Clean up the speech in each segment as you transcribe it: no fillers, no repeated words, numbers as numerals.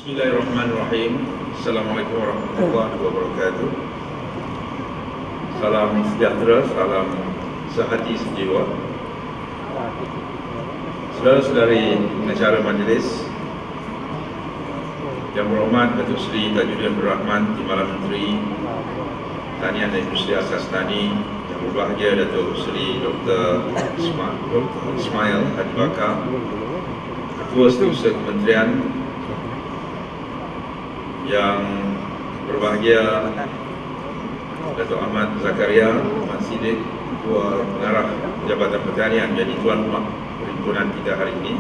Bismillahirrahmanirrahim. Assalamualaikum warahmatullahi wabarakatuh. Salam sejahtera, salam sehati sejiwa. Saudara-saudari pengacara majlis yang berhormat Datuk Seri Tajuddin Abdul Rahman, Timbalan Menteri Pertanian dan Industri Asas Tani, yang berbahagia Datuk Seri Dr. Ismail Haji Bakar, Ketua Setiausaha Kementerian, yang berbahagia Datuk Ahmad Zakaria Ahmad Siddiq, Ketua Pengarah Jabatan Pertanian, jadi tuan rumah perhimpunan kita hari ini,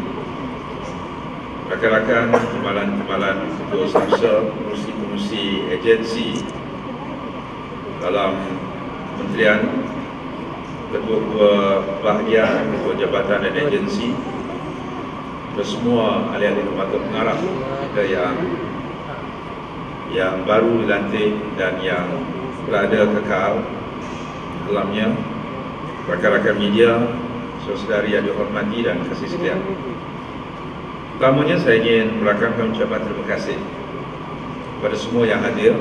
rakan-rakan timbalan-timbalan ketua setiausaha, pengurusi-pengurusi agensi dalam kementerian, ketua-ketua bahagian, ketua jabatan dan agensi, dan semua ahli-ahli lembaga pengarah kita yang baru dilantik dan yang berada kekal dalamnya, rakan-rakan media, saudari yang dihormati dan kasih sekian. Pertamanya saya ingin merakamkan ucapan terima kasih kepada semua yang hadir,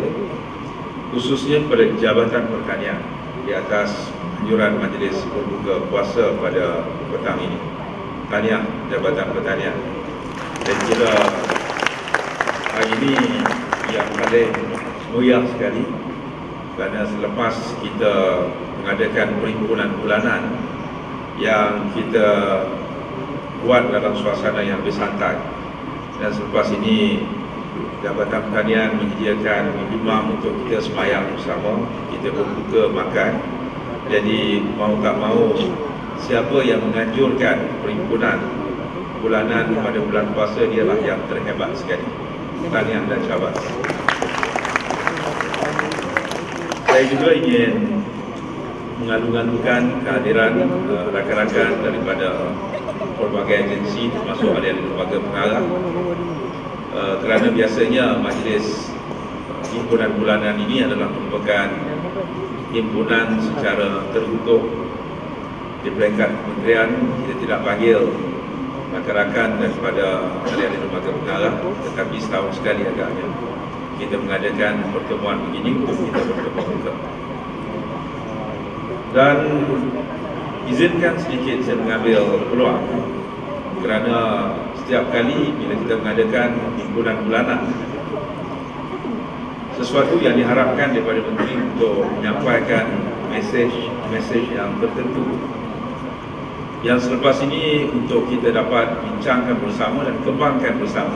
khususnya kepada Jabatan Pertanian di atas anjuran Majlis Berbuka Puasa pada petang ini. Tahniah Jabatan Pertanian. Dan kira hari ini yang paling meriah sekali, kerana selepas kita mengadakan perhimpunan bulanan yang kita buat dalam suasana yang lebih santai, dan selepas ini Jabatan Pertanian menyediakan imam untuk kita sembahyang bersama, kita berbuka makan. Jadi mau tak mau, siapa yang menganjurkan perhimpunan bulanan pada bulan puasa, dialah yang terhebat sekali. Tahniah dan syabas. Saya juga ingin mengalu-alukan kehadiran rakan-rakan daripada pelbagai agensi, termasuk ahli lembaga pengarah, kerana biasanya majlis himpunan bulanan ini adalah merupakan himpunan secara terutuh di peringkat kementerian. Kita tidak panggil rakan-rakan daripada ahli-ahli lembaga pengarah, tetapi setahun sekali agaknya kita mengadakan pertemuan begini untuk kita bertemu juga. Dan izinkan sedikit saya mengambil peluang, kerana setiap kali bila kita mengadakan himpunan bulanan, sesuatu yang diharapkan daripada menteri untuk menyampaikan mesej yang tertentu, yang selepas ini untuk kita dapat bincangkan bersama dan kembangkan bersama.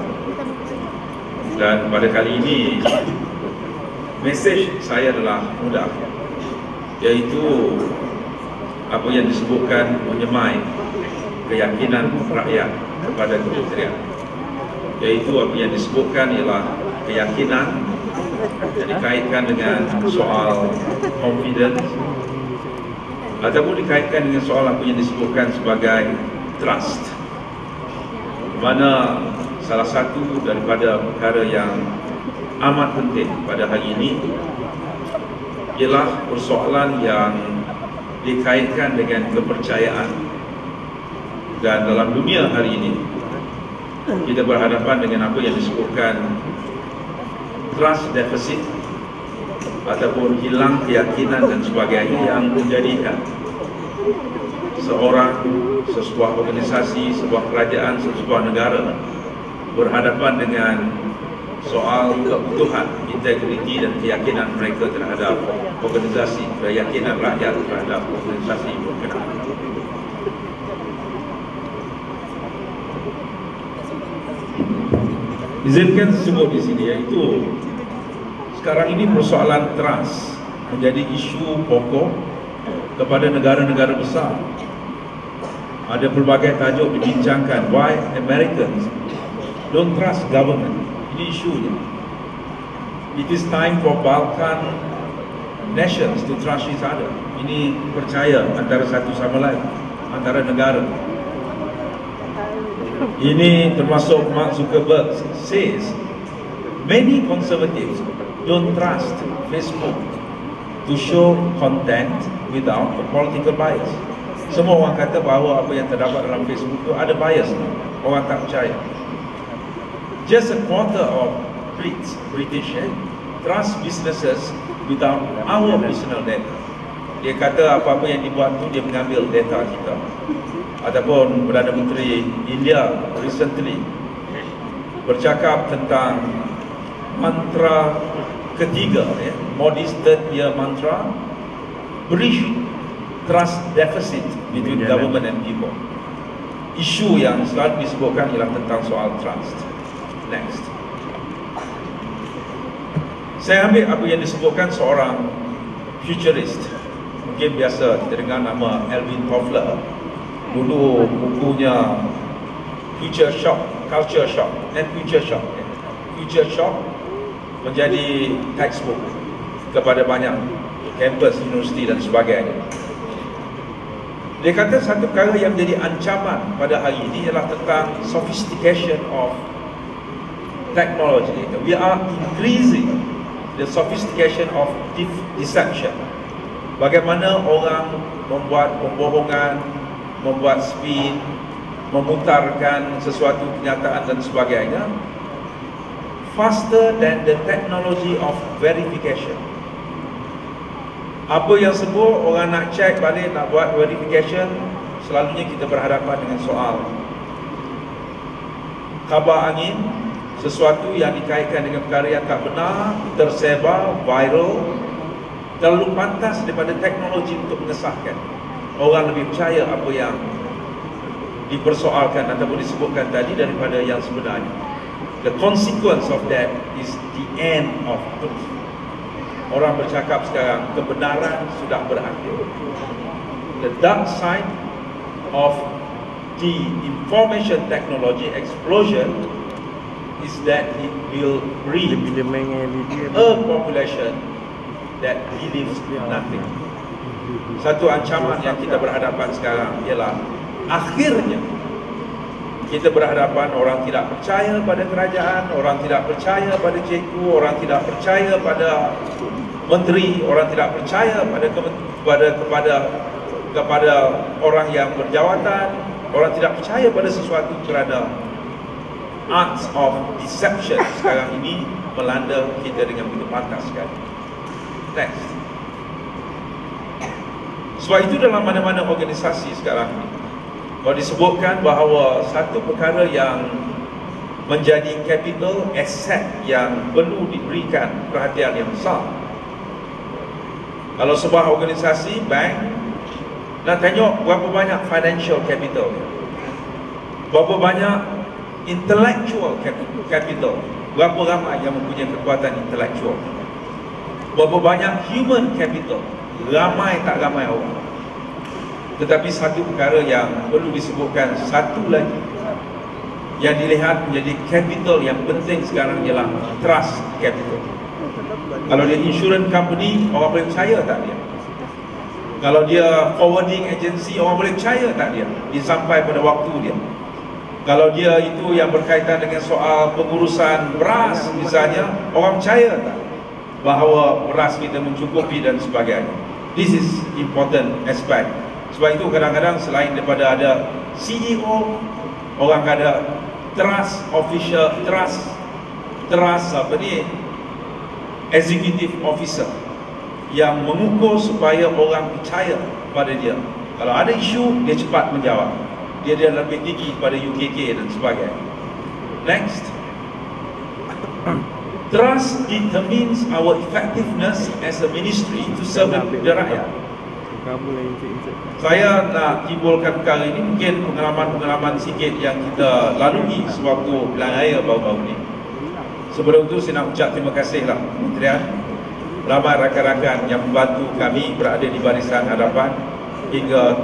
Dan pada kali ini mesej saya adalah mudah, iaitu apa yang disebutkan menyemai keyakinan rakyat kepada kementerian, iaitu apa yang disebutkan ialah keyakinan yang dikaitkan dengan soal confidence, ataupun dikaitkan dengan soal apa yang disebutkan sebagai trust, di mana salah satu daripada perkara yang amat penting pada hari ini ialah persoalan yang dikaitkan dengan kepercayaan. Dan dalam dunia hari ini kita berhadapan dengan apa yang disebutkan trust deficit, ataupun hilang keyakinan dan sebagainya, yang menjadikan sebuah organisasi, sebuah kerajaan, sebuah negara berhadapan dengan soal keutuhan, integriti dan keyakinan mereka terhadap organisasi, keyakinan rakyat terhadap organisasi berkenaan. Izinkan sebut di sini, iaitu sekarang ini persoalan trust menjadi isu pokok kepada negara-negara besar. Ada pelbagai tajuk dibincangkan, why Americans don't trust government. Ini isunya. It is time for Balkan nations to trust each other. Ini percaya antara satu sama lain, antara negara. Ini termasuk Mark Zuckerberg says many conservatives don't trust Facebook to show content without a political bias. Semua orang kata bahawa apa yang terdapat dalam Facebook itu ada bias. Orang tak percaya. just a quarter of British trust businesses without our personal data. Dia kata apa-apa yang dibuat tu dia mengambil data kita. Ataupun Perdana Menteri India recently bercakap tentang mantra ketiga, Modi's third year mantra, bridge trust deficit between government and people. Isu yang selalu disebutkan ialah tentang soal trust. Next. Saya ambil apa yang disebutkan seorang futurist. Mungkin biasa kita dengar nama Alvin Toffler. Dulu bukunya Future Shock, Culture Shock dan Future Shock. Future Shock menjadi textbook kepada banyak kampus, universiti dan sebagainya. Dia kata satu perkara yang menjadi ancaman pada hari ini ialah tentang sophistication of technology. We are increasing the sophistication of deception. Bagaimana orang membuat pembohongan, membuat spin, memutarkan sesuatu kenyataan dan sebagainya faster than the technology of verification. Apa yang sebut orang nak check balik, nak buat verification, selalunya kita berhadapan dengan soal khabar angin, sesuatu yang dikaitkan dengan perkara yang tak benar, tersebar, viral, terlalu pantas daripada teknologi untuk mengesahkan. Orang lebih percaya apa yang dipersoalkan ataupun disebutkan tadi daripada yang sebenarnya. The consequence of that is the end of truth. Orang bercakap sekarang kebenaran sudah berakhir. The dark side of the information technology explosion is that it will breed a population that believes nothing. Satu ancaman yang kita berhadapan sekarang ialah akhirnya kita berhadapan orang tidak percaya pada kerajaan, orang tidak percaya pada cikgu, orang tidak percaya pada menteri, orang tidak percaya kepada orang yang berjawatan, orang tidak percaya pada sesuatu kerana arts of deception sekarang ini melanda kita dengan begitu pantas sekali. Next. Sebab itu dalam mana-mana organisasi sekarang ini, kalau disebutkan bahawa satu perkara yang menjadi capital asset yang perlu diberikan perhatian yang besar. Kalau sebuah organisasi, bank, nak tengok berapa banyak financial capital, berapa banyak intellectual capital, berapa ramai yang mempunyai kekuatan intellectual, berapa banyak human capital, ramai tak ramai orang. Tetapi satu perkara yang perlu disebutkan satu lagi yang dilihat menjadi capital yang penting sekarang ialah trust capital. Kalau dia insurance company, orang boleh percaya tak dia? Kalau dia forwarding agency, orang boleh percaya tak dia sampai pada waktu dia? Kalau dia itu yang berkaitan dengan soal pengurusan beras misalnya, orang percaya tak bahawa beras kita mencukupi dan sebagainya? This is important aspect. Sebab itu kadang-kadang selain daripada ada CEO, orang ada trust official, trust apa ni, executive officer yang mengukur supaya orang percaya pada dia. Kalau ada isu, dia cepat menjawab. Dia lebih tinggi pada UKK dan sebagainya. Next. Trust determines our effectiveness as a ministry to serve the rakyat. Saya nak timbulkan perkara ini, mungkin pengalaman-pengalaman sikit yang kita lalui sewaktu pilihan raya baru-baru ini. Sebelum itu saya nak ucap terima kasihlah Kementerian, ramai rakan-rakan yang membantu kami berada di barisan hadapan hingga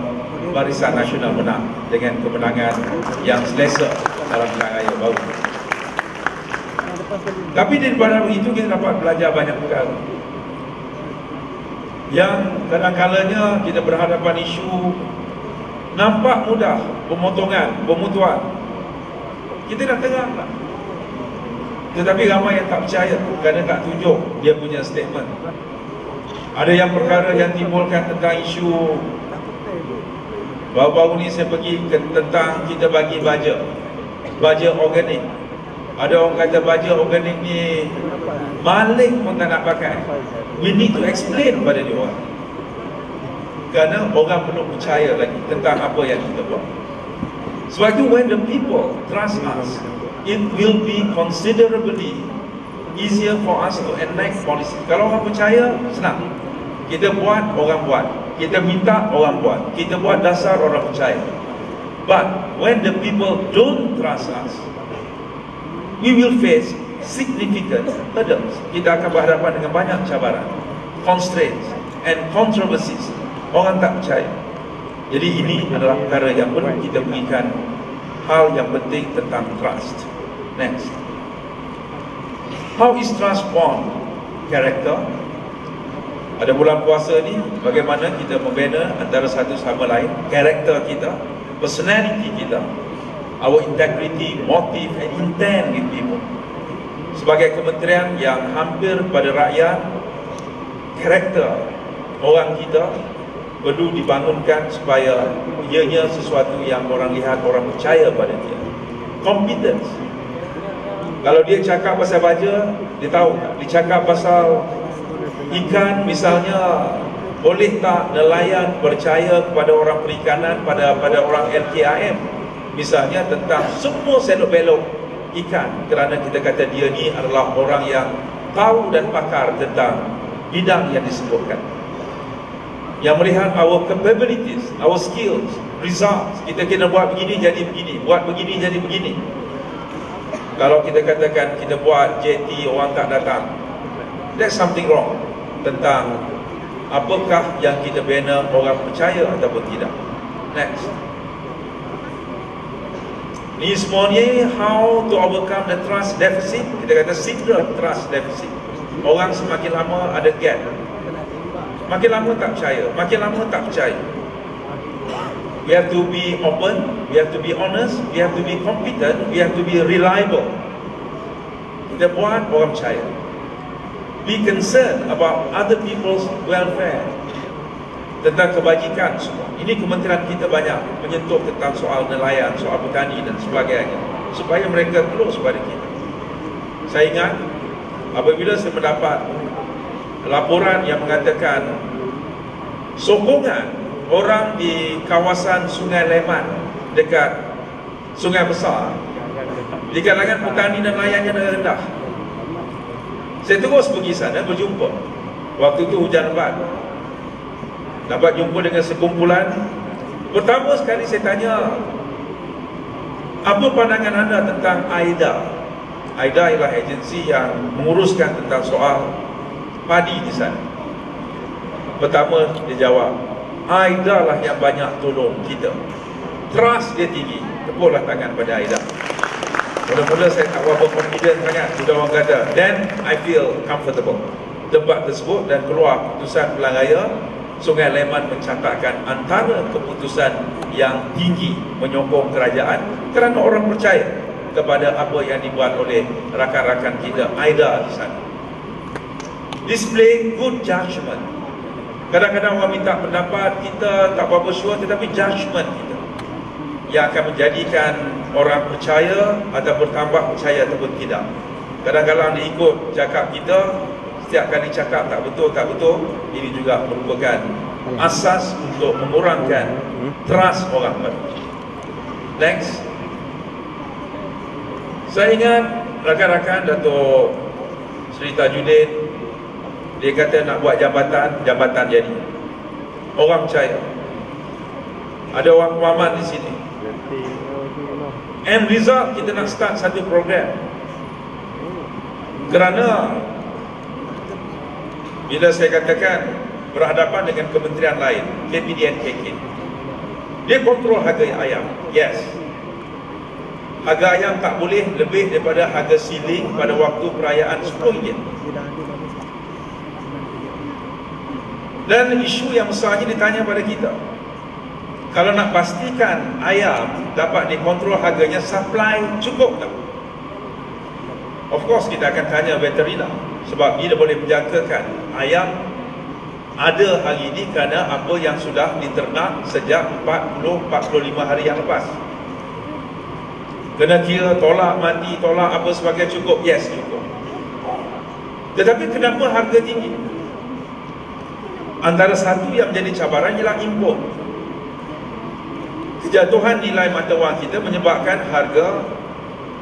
barisan nasional menang dengan kemenangan yang selesa dalam pilihan raya baru. Tapi daripada itu kita dapat belajar banyak perkara yang kadang-kadangnya kita berhadapan isu nampak mudah, pemotongan, kita dah terang lah. Tetapi ramai yang tak percaya kerana tak tunjuk dia punya statement. Ada yang perkara yang timbulkan tentang isu baru-baru ni saya pergi tentang kita bagi baja organik. Ada orang kata baju organik ni maling pun tak nak pakai. We need to explain pada dia orang, kerana orang belum percaya lagi tentang apa yang kita buat. Sebab itu when the people trust us, it will be considerably easier for us to enact policy. Kalau orang percaya, senang. Kita buat, orang buat. Kita minta, orang buat. Kita buat dasar orang percaya. But when the people don't trust us, we will face significant hurdles. Kita akan berhadapan dengan banyak cabaran, constraints and controversies. Orang tak percaya. Jadi ini adalah perkara yang perlu kita berikan hal yang penting tentang trust. Next. How is trust born? Character. Pada bulan puasa ni, bagaimana kita membina antara satu sama lain, karakter kita, personality kita, our integrity, motive and intent with people. Sebagai kementerian yang hampir pada rakyat, karakter orang kita perlu dibangunkan supaya ianya sesuatu yang orang lihat, orang percaya pada dia. Competence. Kalau dia cakap pasal baja, dia tahu tak? Dia cakap pasal ikan misalnya, boleh tak nelayan percaya kepada orang perikanan, pada orang LKIM misalnya, tentang semua selok belok ikan, kerana kita kata dia ni adalah orang yang tahu dan pakar tentang bidang yang disebutkan, yang melihat our capabilities, our skills, results. Kita kena buat begini jadi begini, buat begini jadi begini. Kalau kita katakan kita buat JT, orang tak datang, there's something wrong tentang apakah yang kita bina, orang percaya ataupun tidak. Next. Ini semuanya how to overcome the trust deficit. Kita kata syndrome trust deficit. Orang semakin lama ada gap, makin lama tak percaya, makin lama tak percaya. We have to be open, we have to be honest, we have to be competent, we have to be reliable. Kita buat, orang percaya. Be concerned about other people's welfare, tentang kebajikan semua. Ini kementerian kita banyak menyentuh tentang soal nelayan, soal petani dan sebagainya, supaya mereka close pada kita. Saya ingat apabila saya mendapat laporan yang mengatakan sokongan orang di kawasan Sungai Leman dekat Sungai Besar di kalangan petani dan nelayannya rendah. Saya terus pergi sana berjumpa. Waktu itu hujan lebat. Dapat jumpa dengan sekumpulan. Pertama sekali saya tanya, apa pandangan anda tentang AIDA? AIDA ialah agensi yang menguruskan tentang soal padi di sana. Pertama dia jawab, AIDA lah yang banyak tolong kita. Trust dia tinggi. Tepuklah tangan pada AIDA. Mula-mula saya tak berapa confident sangat. Sudah orang kata, then I feel comfortable. Tempat tersebut dan keluar keputusan pilihan raya, Sungai Leman mencatatkan antara keputusan yang tinggi menyokong kerajaan, kerana orang percaya kepada apa yang dibuat oleh rakan-rakan kita AIDA di sana. Display good judgment. Kadang-kadang orang minta pendapat, kita tak berapa sure, tetapi judgment kita yang akan menjadikan orang percaya atau bertambah percaya ataupun tidak. Kadang-kadang dia ikut cakap kita, setiap kali cakap tak betul, ini juga merupakan asas untuk mengurangkan trust orang baru. Next. Saya ingat rakan-rakan Dato' Seri Tajuddin, dia kata nak buat jabatan jadi. Orang percaya. Ada orang pemahaman di sini. End result, kita nak start satu program. Kerana bila saya katakan berhadapan dengan kementerian lain, KPDN KK, dia kontrol harga ayam. Yes. Harga ayam tak boleh lebih daripada harga ceiling pada waktu perayaan RM10. Dan isu yang besarnya ditanya pada kita, kalau nak pastikan ayam dapat dikontrol harganya, supply cukup tak? Of course kita akan tanya veteriner, sebab dia boleh menjangkakan ayam ada hari ini kerana apa yang sudah diternak sejak 40-45 hari yang lepas. Kena kira tolak mati, tolak apa sebagainya cukup? Yes, cukup. Tetapi kenapa harga tinggi? Antara satu yang menjadi cabaran ialah import. Kejatuhan nilai mata wang kita menyebabkan harga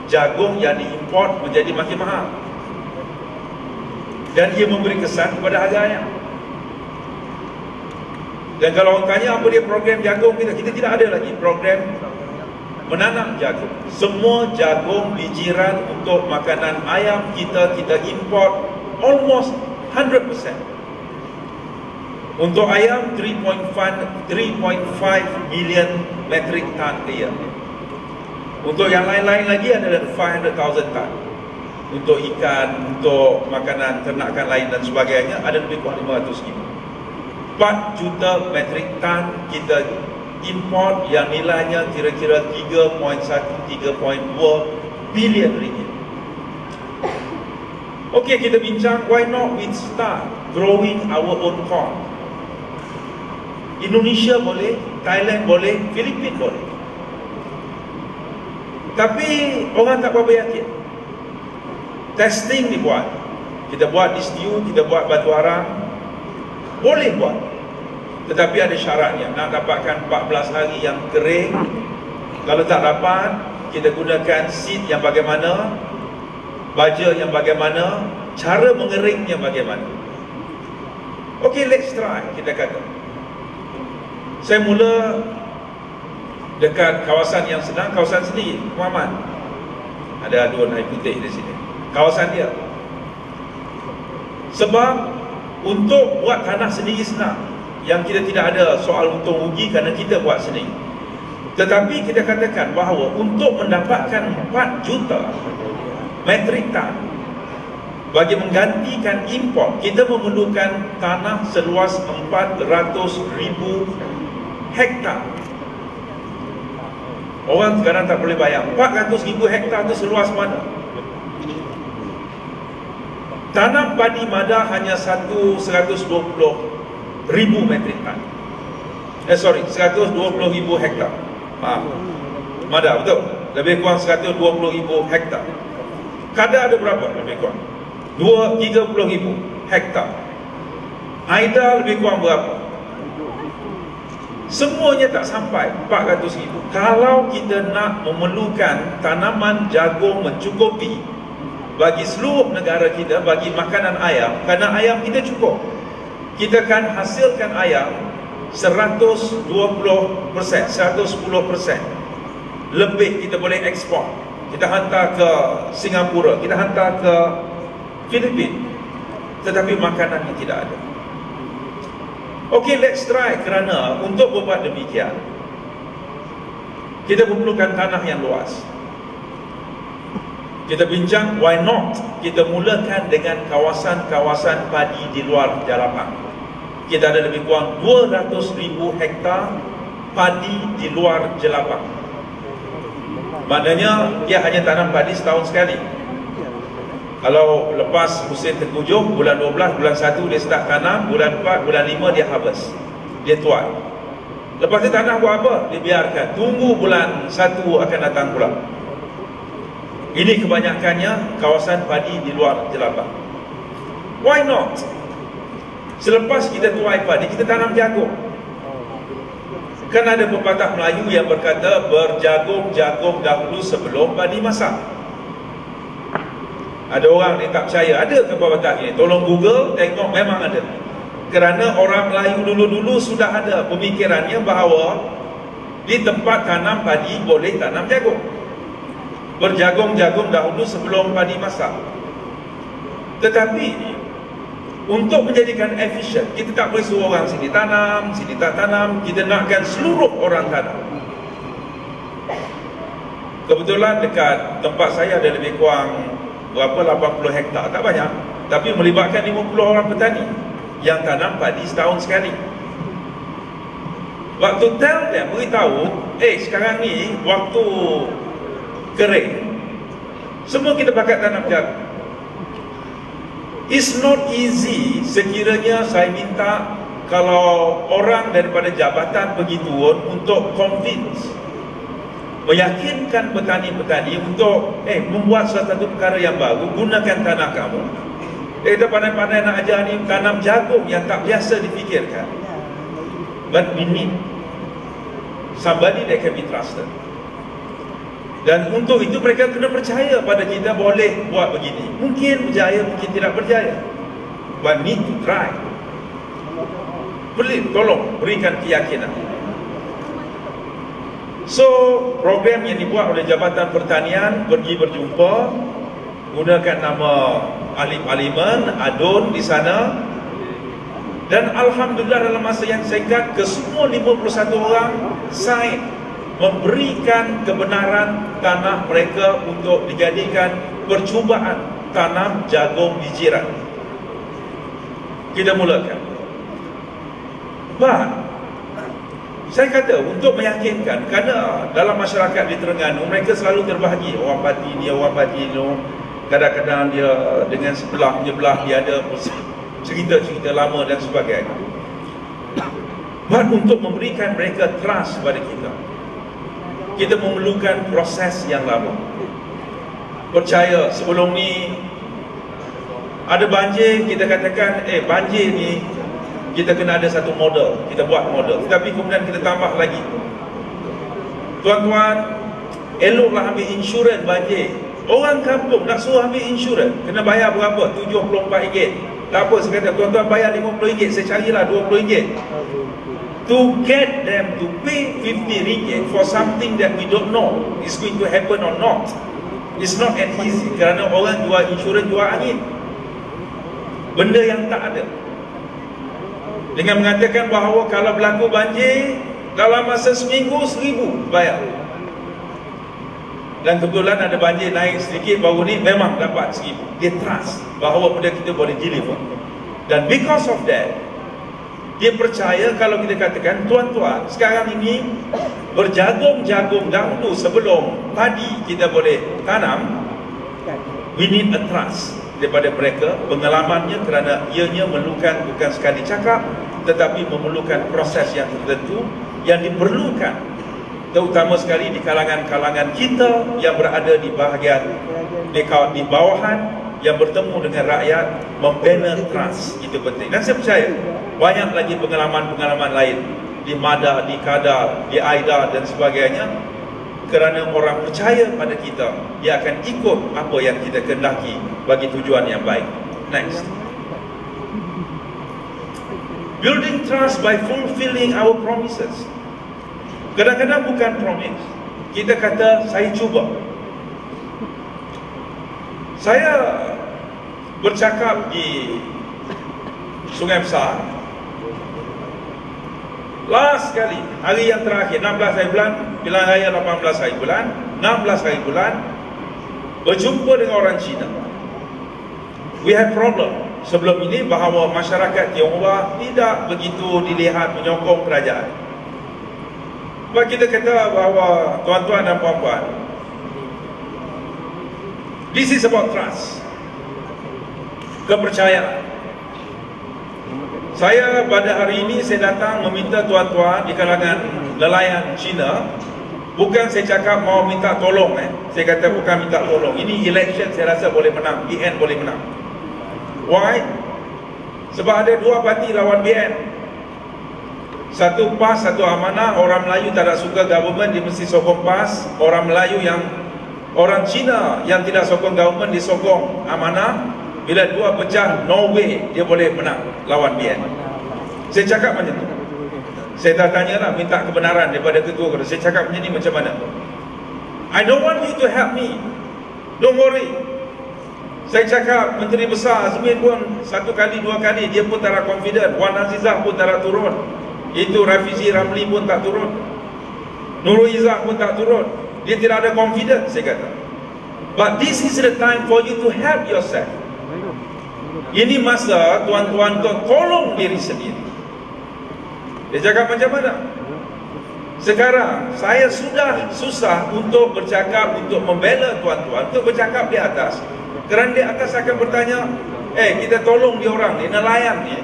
jagung yang diimport menjadi makin mahal. Dan ia memberi kesan kepada harga ayam. Dan kalau orang tanya apa dia program jagung kita, kita tidak ada lagi program menanam jagung. Semua jagung bijiran untuk makanan ayam kita import almost 100%. Untuk ayam 3.5 million metric ton per year. Untuk yang lain-lain lagi adalah 500,000 ton. Untuk ikan, untuk makanan ternakan lain dan sebagainya ada lebih kurang 500,000. 4 juta metrik ton kita import yang nilainya kira-kira 3.1-3.2 bilion ringgit. Okey, kita bincang, why not we start growing our own corn? Indonesia boleh, Thailand boleh, Filipina boleh. Tapi orang tak berapa yakin. Testing dibuat. Kita buat di STU, kita buat batu arang. Boleh buat. Tetapi ada syaratnya. Nak dapatkan 14 hari yang kering. Kalau tak dapat, kita gunakan seed yang bagaimana, baja yang bagaimana, cara mengeringnya bagaimana. Okey, let's try, kita kata. Saya mula dekat kawasan yang senang, kawasan sendiri, Muhammad. Ada aduan air putih di sini. Kawasan dia. Sebab untuk buat tanah sendiri senang. Yang kita tidak ada soal untung rugi kerana kita buat sendiri. Tetapi kita katakan bahawa untuk mendapatkan 4 juta metrik ton bagi menggantikan import, kita memerlukan tanah seluas 400,000 hektar. Orang sekarang tak boleh bayang 400,000 hektar itu seluas mana? Tanam padi mada hanya 120,000 metrik ton. 120,000 hektar. Mada, betul? Lebih kurang 120,000 hektar. Kadar ada berapa? Lebih kurang 30,000 hektar. Aida lebih kurang berapa? Semuanya tak sampai 400,000. Kalau kita nak memerlukan tanaman jagung mencukupi bagi seluruh negara kita, bagi makanan ayam, kerana ayam kita cukup, kita akan hasilkan ayam 120%, 110%. Lebih kita boleh ekspor. Kita hantar ke Singapura, kita hantar ke Filipina. Tetapi makanannya tidak ada. Okey, let's try, kerana untuk berbuat demikian kita memerlukan tanah yang luas. Kita bincang, why not kita mulakan dengan kawasan-kawasan padi di luar Jelapang. Kita ada lebih kurang 200,000 hektar padi di luar Jelapang. Maknanya dia hanya tanam padi setahun sekali. Kalau lepas musim tengkujuh, bulan 12, bulan 1 dia start tanam, bulan 4, bulan 5 dia harvest, dia tuai. Lepas tu tanah buat apa? Dia biarkan, tunggu bulan 1 akan datang pula. Ini kebanyakannya kawasan padi di luar Jelapang. Why not? Selepas kita tuai padi, kita tanam jagung. Kan ada pepatah Melayu yang berkata, berjagung-jagung dahulu sebelum padi masak. Ada orang ni tak percaya, ada ke pepatah ini? Tolong Google, tengok, memang ada. Kerana orang Melayu dulu-dulu sudah ada pemikirannya bahawa di tempat tanam padi boleh tanam jagung. Berjagung-jagung dahulu sebelum padi masak. Tetapi untuk menjadikan efisien, kita tak boleh suruh orang sini tanam, sini tak tanam. Kita nakkan seluruh orang tanam. Kebetulan dekat tempat saya ada lebih kurang berapa, 80 hektar, tak banyak, tapi melibatkan 50 orang petani yang tanam padi setahun sekali. Waktu tell them, beritahu, sekarang ni waktu kering, semua kita pakai tanam jagung. It's not easy sekiranya saya minta kalau orang daripada jabatan pergi turun untuk convince meyakinkan petani-petani untuk membuat satu perkara yang baru, gunakan tanah kamu. Kita pandai-pandai nak ajar ni tanam jagung yang tak biasa dipikirkan. But we need somebody that can be trusted. Dan untuk itu mereka kena percaya pada kita boleh buat begini. Mungkin berjaya, mungkin tidak berjaya, but need to try. Boleh, tolong berikan keyakinan. So, program yang dibuat oleh Jabatan Pertanian, pergi berjumpa, gunakan nama ahli parlimen, adun di sana, dan Alhamdulillah dalam masa yang singkat, kesemua 51 orang sign memberikan kebenaran tanah mereka untuk dijadikan percubaan tanam jagung di jiran. Kita mulakan. Saya kata untuk meyakinkan, kerana dalam masyarakat di Terengganu mereka selalu terbahagi. Orang parti ni, orang parti ni, kadang-kadang dia dengan sebelah dia ada cerita-cerita lama dan sebagainya. Untuk memberikan mereka trust pada kita memerlukan proses yang lama. Percaya, sebelum ni ada banjir, kita katakan banjir ni kita kena ada satu model, kita buat model, tetapi kemudian kita tambah lagi. Tuan-tuan, eloklah ambil insurans banjir. Orang kampung nak suruh ambil insurans, kena bayar berapa? RM74. Tak apa, saya kata tuan-tuan bayar RM50, saya carilah RM20. To get them to pay RM50 for something that we don't know is going to happen or not. It's not as easy, kerana orang jual insurans jual angin, benda yang tak ada. Dengan mengatakan bahawa kalau berlaku banjir dalam masa seminggu RM1,000 bayar. Dan kebetulan ada banjir naik sedikit baru ni, memang dapat RM1,000. Dia trust bahawa benda kita boleh deliver. Dan because of that, dia percaya kalau kita katakan, tuan-tuan, sekarang ini berjagung-jagung dahulu sebelum padi kita boleh tanam, we need a trust daripada mereka, pengalamannya, kerana ianya memerlukan bukan sekali cakap, tetapi memerlukan proses yang tertentu yang diperlukan, terutama sekali di kalangan-kalangan kita yang berada di bahagian di bawahan, yang bertemu dengan rakyat, membina trust, itu penting. Dan saya percaya banyak lagi pengalaman-pengalaman lain di Mada, di Kadar, di Aida dan sebagainya. Kerana orang percaya pada kita, dia akan ikut apa yang kita kehendaki bagi tujuan yang baik. Next. Building trust by fulfilling our promises. Kadang-kadang bukan promise, kita kata saya cuba. Saya bercakap di Sungai Besar last kali, hari yang terakhir 16 hari bulan, pilihan raya 18 hari bulan, 16 hari bulan, berjumpa dengan orang Cina. We have problem sebelum ini bahawa masyarakat Tionghoa tidak begitu dilihat menyokong kerajaan. Sebab kita kata bahawa tuan-tuan dan puan-puan, this is about trust, kepercayaan. Saya pada hari ini saya datang meminta tuan-tuan di kalangan nelayan Cina. Bukan saya cakap mau minta tolong, saya kata bukan minta tolong. Ini election saya rasa boleh menang, BN boleh menang. Why? Sebab ada dua parti lawan BN. Satu PAS, satu Amanah. Orang Melayu tak ada suka government, dia mesti sokong PAS. Orang Cina yang tidak sokong government, dia sokong Amanah. Bila dua pecah, no way dia boleh menang lawan BN. Saya cakap macam tu. Saya dah tanyalah, minta kebenaran daripada ketua. Saya cakap macam ni macam mana? I don't want you to help me, don't worry. Saya cakap Menteri Besar Azmin pun satu kali dua kali dia pun tak ada confident. Wan Azizah pun tak ada turun. Itu Rafizi Ramli pun tak turun. Nurul Izzah pun tak turun. Dia tidak ada confidence, saya kata. But this is the time for you to help yourself. Ini masa tuan-tuan tolong diri sendiri. Dia cakap macam mana? Sekarang saya sudah susah untuk bercakap, untuk membela tuan-tuan, untuk bercakap di atas. Kerana di atas akan bertanya, kita tolong dia orang ni, nelayan ni,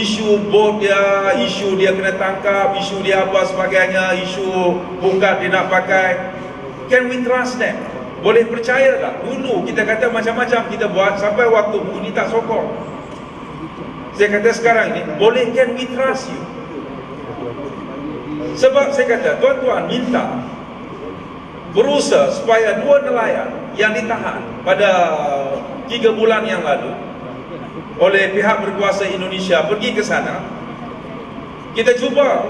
isu bot dia, isu dia kena tangkap, isu dia apa sebagainya, isu bungkat dia nak pakai. Can we trust them? Boleh percaya tak? Dulu kita kata macam-macam kita buat sampai waktu Budi tak sokong. Saya kata sekarang ni, boleh, can we trust you? Sebab saya kata, tuan-tuan minta berusaha supaya 2 nelayan yang ditahan pada 3 bulan yang lalu oleh pihak berkuasa Indonesia pergi ke sana. Kita cuba,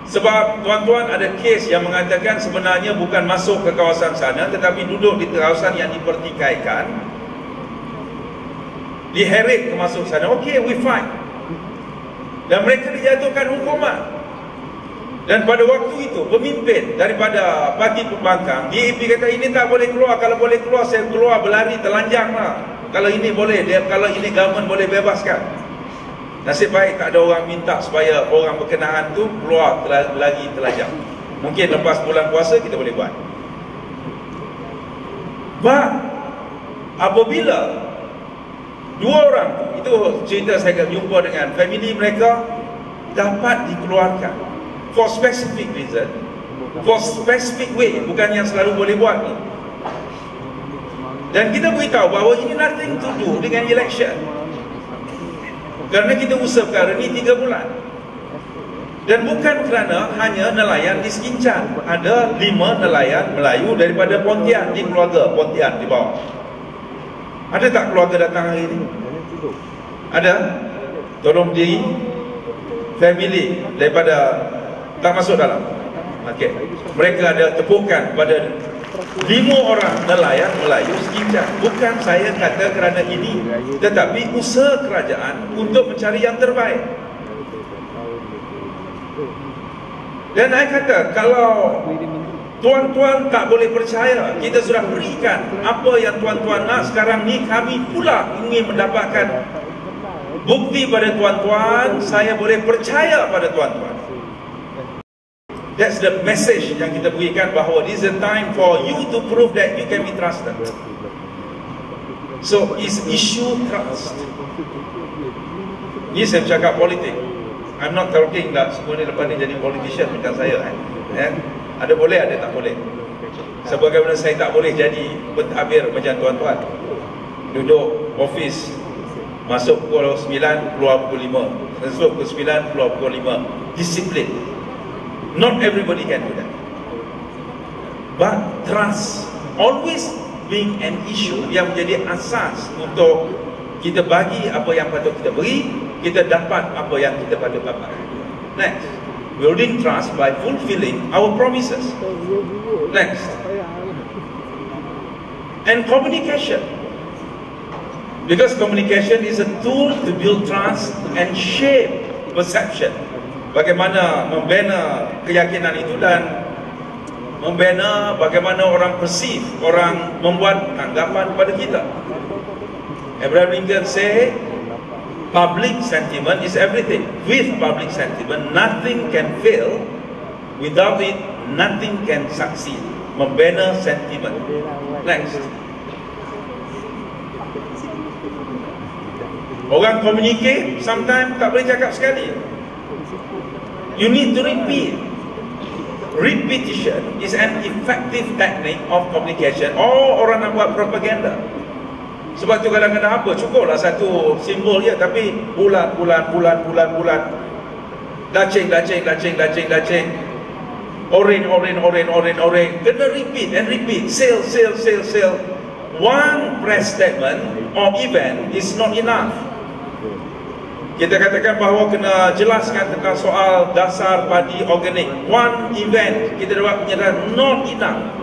sebab tuan-tuan ada kes yang mengatakan sebenarnya bukan masuk ke kawasan sana tetapi duduk di kawasan yang dipertikaikan, diheret ke masuk sana. Okay, we fight. Dan mereka dijatuhkan hukuman. Dan pada waktu itu pemimpin daripada parti pembangkang DAP kata ini tak boleh keluar. Kalau boleh keluar saya keluar berlari telanjang lah. Kalau ini boleh, kalau ini government boleh bebaskan. Nasib baik tak ada orang minta supaya orang berkenaan tu keluar lagi telanjang. Mungkin lepas bulan puasa kita boleh buat. Apabila 2 orang itu cerita saya jumpa dengan family mereka dapat dikeluarkan for specific reason, for specific way, bukan yang selalu boleh buat ni. Dan kita beritahu bahawa ini nothing to do dengan election, kerana kita usah perkara ni 3 bulan. Dan bukan kerana hanya nelayan di Sekincan. Ada 5 nelayan Melayu daripada Pontian, di keluarga Pontian di bawah. Ada tak keluarga datang hari ini? Ada? Tolong diri family daripada tak masuk dalam. Okey. Mereka ada tepukan pada 5 orang nelayan Melayu Sekincan. Bukan saya kata kerana ini, tetapi usaha kerajaan untuk mencari yang terbaik. Dan saya kata, kalau tuan-tuan tak boleh percaya, kita sudah berikan apa yang tuan-tuan nak. Sekarang ni kami pula ingin mendapatkan bukti pada tuan-tuan. Saya boleh percaya pada tuan-tuan. That's the message yang kita berikan, bahawa this is the time for you to prove that you can be trusted. So, is issue trust. Ini saya cakap politik. I'm not talking that semua ni lepas ni jadi politician macam saya Ada boleh, ada tak boleh. Sebagaimana saya tak boleh jadi pentadbir macam tuan-tuan. Duduk office, masuk pukul 9, keluar pukul 5. Masuk pukul 9, keluar pukul 5. Disiplin. Not everybody can do that. But trust always being an issue yang menjadi asas untuk kita bagi apa yang patut kita beri, kita dapat apa yang kita patut dapat. Next, building trust by fulfilling our promises. Next, and communication, because communication is a tool to build trust and shape perception. Bagaimana membina keyakinan itu dan membina bagaimana orang perceive, orang membuat tanggapan kepada kita. Abraham Lincoln say, public sentiment is everything. With public sentiment, nothing can fail. Without it, nothing can succeed. Membina sentiment. Next. Orang communicate, sometimes tak boleh cakap sekali. You need to repeat. Repetition is an effective technique of communication. Orang nak buat propaganda. Sebab tu kadang-kadang apa, cukuplah satu simbol je, tapi bulan. Dacing. Orange. Kena repeat and repeat. Sale. One press statement or event is not enough. Kita katakan bahawa kena jelaskan tentang soal dasar padi organik. One event kita dapat menyatakan not enough.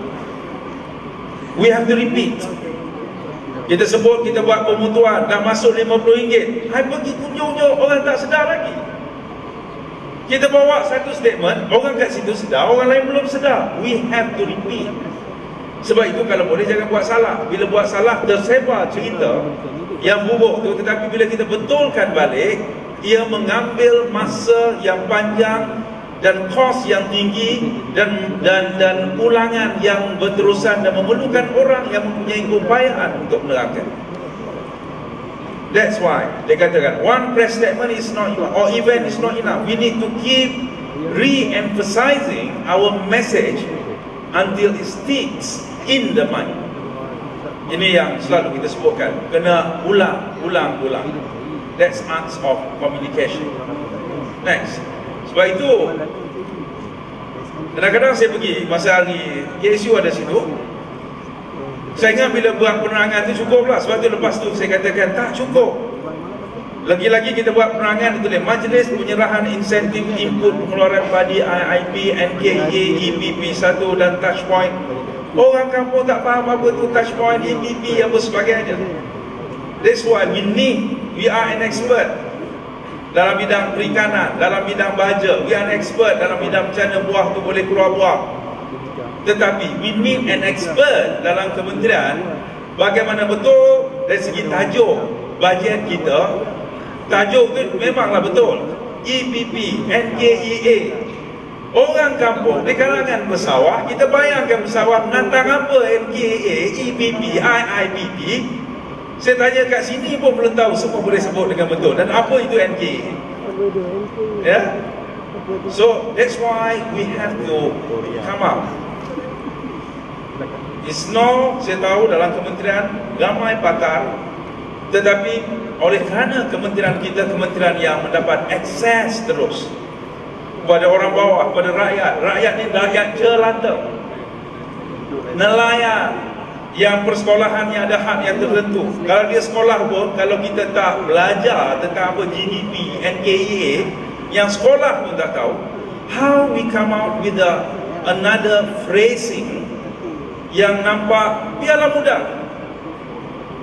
We have to repeat. Kita sebut, kita buat pemutuan, dah masuk RM50. Hai pergi kunjung-kunjung, orang tak sedar lagi. Kita bawa satu statement, orang kat situ sedar, orang lain belum sedar. We have to repeat. Sebab itu kalau boleh jangan buat salah. Bila buat salah, tersebar cerita yang buruk tu, tetapi bila kita betulkan balik, ia mengambil masa yang panjang dan kos yang tinggi dan ulangan yang berterusan dan memerlukan orang yang mempunyai keupayaan untuk menerangkan. That's why dia katakan one press statement is not enough, or event is not enough. We need to keep re-emphasizing our message until it sticks in the mind. Ini yang selalu kita sebutkan, kena ulang. That's arts of communication. Next. Sebab itu kadang-kadang saya pergi masa hari KSU ada situ, saya ingat bila buat penerangan tu cukup lah. Sebab tu lepas tu saya katakan tak cukup. Lagi-lagi kita buat penerangan itu dia, Majlis Penyerahan Insentif Input Pengeluaran Padi IIP, NKEA, EPP1 dan Touchpoint. Orang kampung tak faham apa tu Touchpoint, EPP apa sebagainya. That's why we are an expert dalam bidang perikanan, dalam bidang baja. We are an expert dalam bidang macam mana buah tu boleh keluar buah. Tetapi we need an expert dalam kementerian bagaimana betul dari segi tajuk bajet kita. Tajuk tu memanglah betul, EPP, NKEA. Orang kampung di kalangan pesawah, kita bayangkan pesawah menantang apa NKEA, EPP, IIPP. Saya tanya kat sini pun belum tahu, semua boleh sebut dengan betul. Dan apa itu NKEA? Ya? So that's why we have to come up. It's no, saya tahu dalam kementerian ramai pakar, tetapi oleh kerana kementerian kita kementerian yang mendapat akses terus kepada orang bawah, kepada rakyat ni rakyat jelata, nelayan yang persekolahannya ada hak yang tertentu. Kalau dia sekolah pun, kalau kita tak belajar tentang apa GDP, NKEA, yang sekolah pun tak tahu, how we come out with another phrasing yang nampak biarlah mudah.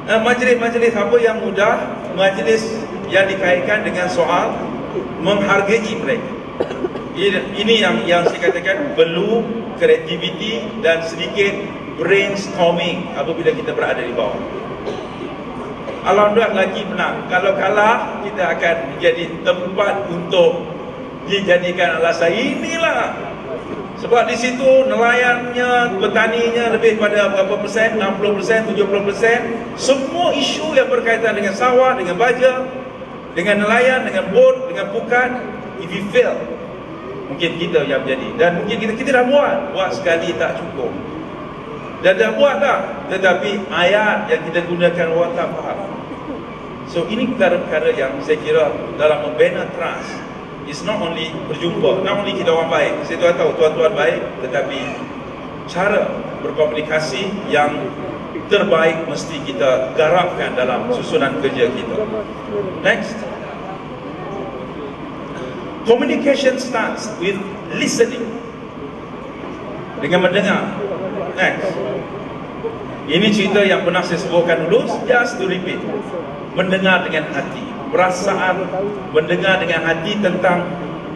Majlis-majlis apa yang mudah, majlis yang dikaitkan dengan soal menghargai mereka. Ini yang saya katakan perlu kreativiti dan sedikit brainstorming apabila kita berada di bawah. Alhamdulillah lagi menang. Kalau kalah, kita akan menjadi tempat untuk dijadikan alasan. Inilah sebab di situ nelayannya, petaninya lebih pada berapa persen, 60%, 70%. Semua isu yang berkaitan dengan sawah, dengan baja, dengan nelayan, dengan bot, dengan pukat. If we fail, mungkin kita yang menjadi. Dan mungkin kita dah buat sekali tak cukup. Dan dah buat dah, tetapi ayat yang kita gunakan orang tak faham. So ini perkara-perkara yang saya kira dalam membina trust. It's not only berjumpa, not only kita orang baik, saya tahu tuan-tuan baik, tetapi cara berkomunikasi yang terbaik mesti kita garapkan dalam susunan kerja kita. Next. Communication starts with listening. Dengan mendengar. Next. Ini cerita yang pernah saya sebutkan dulu, just to repeat. Mendengar dengan hati. Perasaan, mendengar dengan hati tentang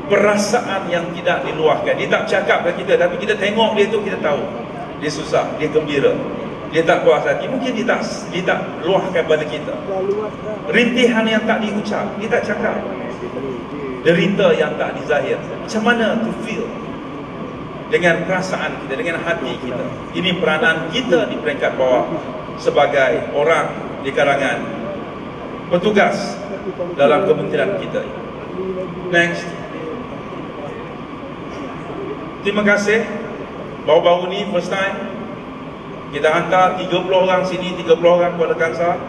perasaan yang tidak diluahkan. Dia tak cakap ke kita, tapi kita tengok dia tu, kita tahu dia susah, dia gembira, dia tak puas hati. Mungkin dia tak luahkan pada kita. Rintihan yang tak diucap, dia tak cakap. Derita yang tak dizahir. Macam mana to feel dengan perasaan kita, dengan hati kita. Ini peranan kita di peringkat bawah sebagai orang di kalangan petugas dalam kementerian kita. Next. Terima kasih. Baru-baru ni first time kita hantar 30 orang sini, 30 orang Kuala Kangsar.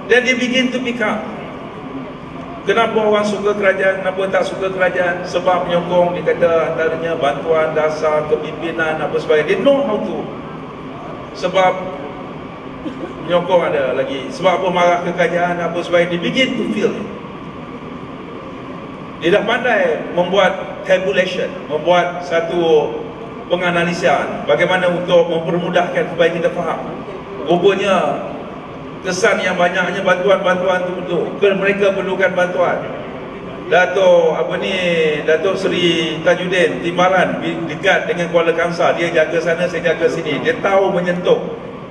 Then they begin to pick up. Kenapa orang suka kerajaan, kenapa tak suka kerajaan? Sebab menyokong, dia kata antaranya bantuan dasar, kepimpinan, apa sebagainya. They know how to. Sebab menyokong ada lagi. Sebab apa marah ke kerajaan, apa sebagainya. They begin to feel it. Dia dah pandai membuat tabulation, membuat satu penganalisian bagaimana untuk mempermudahkan supaya kita faham. Rupanya kesan yang banyaknya bantuan-bantuan tu mereka perlukan bantuan. Datuk Seri Tajuddin Timbalan dekat dengan Kuala Kangsar, dia jaga sana, saya jaga sini. Dia tahu menyentuh.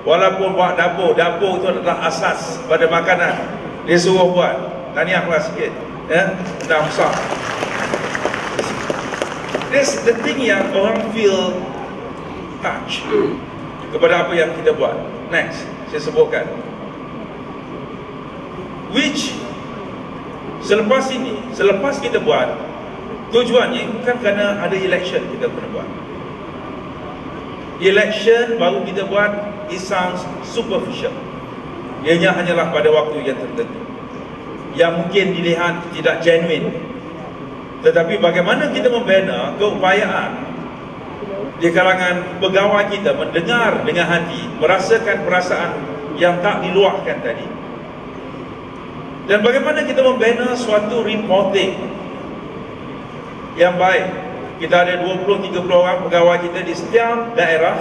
Walaupun buat dapur itu adalah asas pada makanan. Dia suruh buat. Tahniahlah sikit. Ya, dah besar. This the thing yang orang feel touch kepada apa yang kita buat. Next, saya sebutkan. Which selepas ini, selepas kita buat, tujuannya bukan kerana ada election kita kena buat. Election baru kita buat, it sounds superficial. Ianya hanyalah pada waktu yang tertentu, yang mungkin dilihat tidak genuine. Tetapi bagaimana kita membina keupayaan di kalangan pegawai kita mendengar dengan hati, merasakan perasaan yang tak diluahkan tadi. Dan bagaimana kita membina suatu reporting yang baik. Kita ada 20-30 orang pegawai kita di setiap daerah.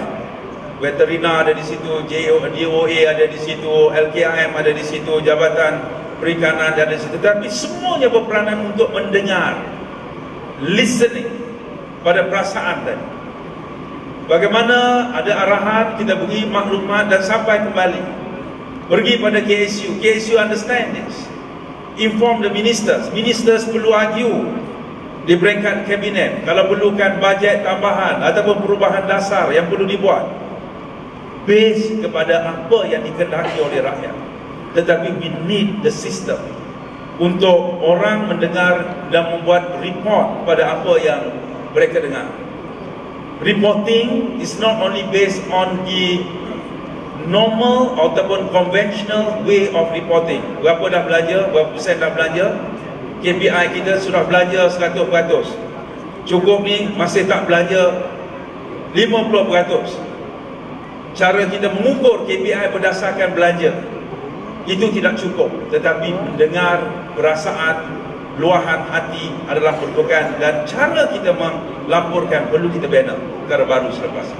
Veterina ada di situ, DOA ada di situ, LKIM ada di situ, Jabatan Perikanan ada di situ. Tapi semuanya berperanan untuk mendengar, listening pada perasaan tadi. Bagaimana ada arahan, kita beri maklumat dan sampai kembali. Pergi pada KSU, KSU understand this. Inform the ministers. Ministers perlu argue di peringkat kabinet kalau perlukan bajet tambahan ataupun perubahan dasar yang perlu dibuat base kepada apa yang dikehendaki oleh rakyat. Tetapi we need the system untuk orang mendengar dan membuat report pada apa yang mereka dengar. Reporting is not only based on the normal ataupun conventional way of reporting. Berapa dah belanja, berapa persen dah belanja, KPI kita sudah belanja 100%. Cukup ni masih tak belanja 50%. Cara kita mengukur KPI berdasarkan belanja itu tidak cukup. Tetapi mendengar perasaan, luahan hati adalah merupakan, dan cara kita melaporkan perlu kita bina perkara baru selepas.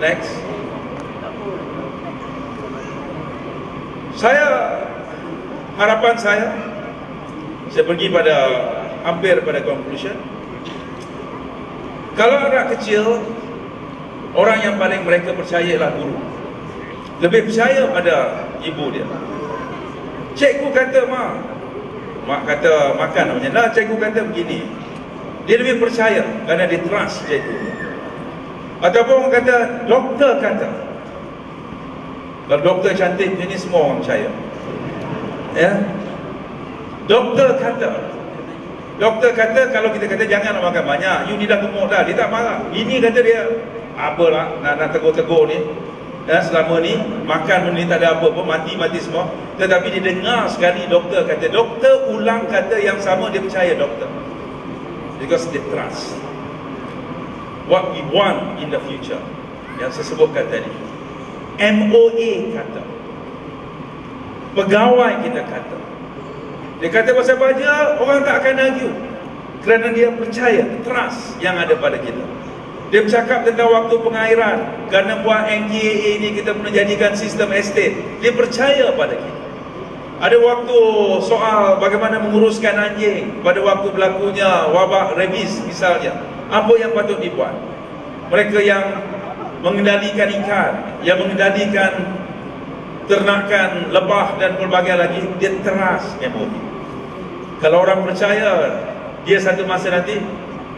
Next. Harapan saya pergi pada hampir pada conclusion. Kalau anak kecil, orang yang paling mereka percaya ialah guru. Lebih percaya pada ibu dia. Cikgu kata mak kata makan macam mana, cikgu kata begini. Dia lebih percaya kerana dia trust cikgu. Ataupun orang kata, doktor kata. Kalau doktor cantik macam ni, semua orang percaya. Ya. Doktor kata kalau kita kata jangan makan banyak, you ni dah gemuk dah, dia tak marah. Ini kata dia, apalah nak tegur-tegur ni. Dan selama ni makan benda ni tak ada apa-apa, mati semua. Tetapi dia dengar sekali doktor kata, doktor ulang kata yang sama, dia percaya doktor. Because they trust what we want in the future. Yang saya sebutkan tadi, MOA kata, pegawai kita kata, dia kata pasal baja, orang tak akan argue kerana dia percaya, trust yang ada pada kita. Dia bercakap tentang waktu pengairan, kerana buat NKAA ni kita pernah jadikan sistem estate. Dia percaya pada kita. Ada waktu soal bagaimana menguruskan anjing pada waktu berlakunya wabak rabies misalnya, apa yang patut dibuat. Mereka yang mengendalikan ikan, yang mengendalikan ternakan lebah dan pelbagai lagi, dia trust MOA. Kalau orang percaya, dia satu masa nanti,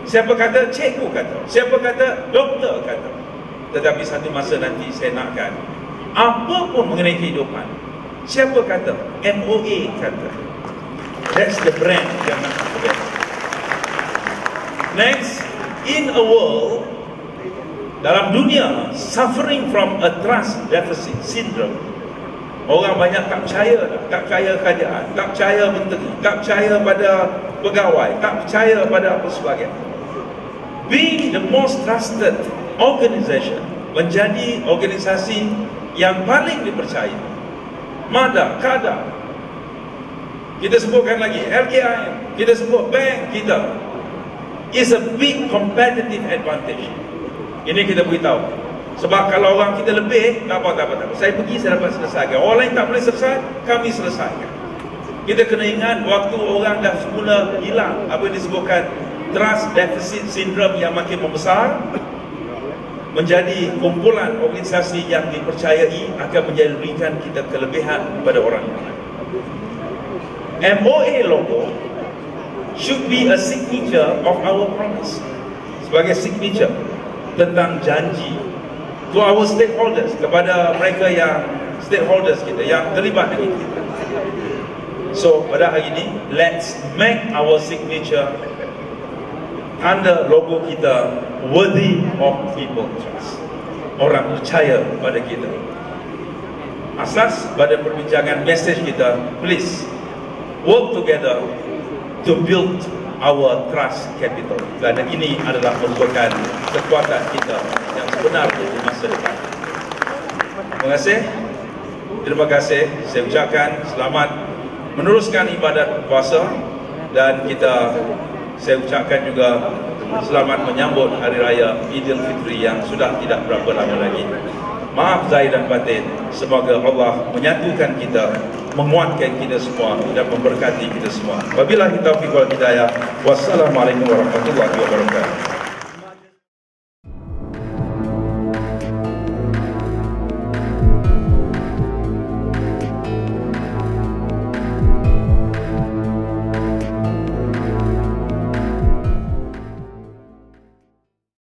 siapa kata? Cikgu kata. Siapa kata? Doktor kata. Tetapi satu masa nanti saya nakkan, apa pun mengenai kehidupan, siapa kata? MOA kata. That's the brand yang nak kita. Next, in a world, dalam dunia suffering from a trust deficit syndrome, orang banyak tak percaya dah. Tak percaya kerajaan, tak percaya menteri, tak percaya pada pegawai, tak percaya pada apa sebagainya. Being the most trusted organisation, menjadi organisasi yang paling dipercaya. Mada, kada, kita sebutkan lagi LKIM, kita sebut bank kita, is a big competitive advantage. Ini kita beritahu. Sebab kalau orang kita lebih, tak apa. Saya pergi, saya dapat selesaikan. Orang lain tak boleh selesai, kami selesaikan. Kita kena ingat, waktu orang dah semula hilang apa yang disebutkan trust deficit syndrome yang makin membesar, menjadi kumpulan organisasi yang dipercayai akan menjadikan kita kelebihan kepada orang yang lain. MOA logo should be a signature of our promise, sebagai signature tentang janji to our stakeholders, kepada mereka yang stakeholders kita yang terlibat dengan kita. So pada hari ini, let's make our signature under logo kita worthy of people trust. Orang percaya pada kita. Asas pada perbincangan message kita, please work together to build our trust capital. Kerana ini adalah merupakan kekuatan kita yang sebenarnya di masa depan. Terima kasih. Terima kasih. Saya ucapkan selamat meneruskan ibadat puasa dan saya ucapkan juga selamat menyambut Hari Raya Aidilfitri yang sudah tidak berapa lama lagi. Maaf zahir dan batin. Semoga Allah menyatukan kita, menguatkan kita semua dan memberkati kita semua. Wabillahi taufiq wal hidayah. Wassalamualaikum warahmatullahi wabarakatuh.